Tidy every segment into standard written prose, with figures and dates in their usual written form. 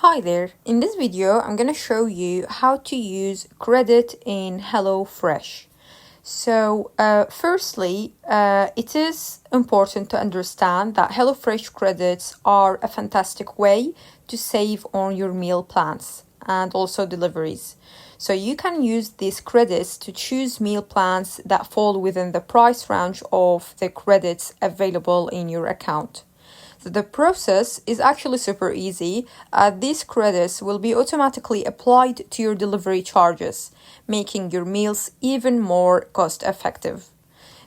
Hi there, in this video I'm going to show you how to use credit in HelloFresh. Firstly, it is important to understand that HelloFresh credits are a fantastic way to save on your meal plans and also deliveries. So you can use these credits to choose meal plans that fall within the price range of the credits available in your account. So the process is actually super easy. These credits will be automatically applied to your delivery charges, making your meals even more cost effective.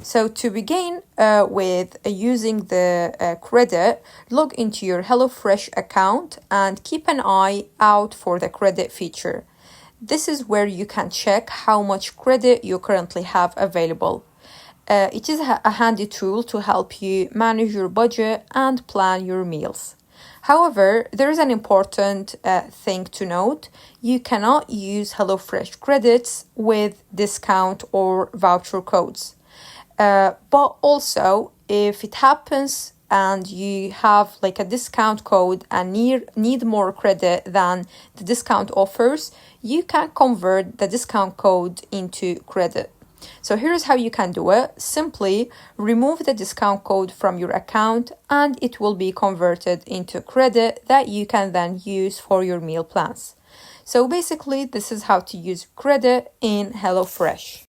So to begin with using the credit, log into your HelloFresh account and keep an eye out for the credit feature. This is where you can check how much credit you currently have available. It is a handy tool to help you manage your budget and plan your meals. However, there is an important thing to note. You cannot use HelloFresh credits with discount or voucher codes. But also, if it happens and you have like a discount code and need more credit than the discount offers, you can convert the discount code into credit. So here's how you can do it. Simply remove the discount code from your account and it will be converted into credit that you can then use for your meal plans. So basically, this is how to use credit in HelloFresh.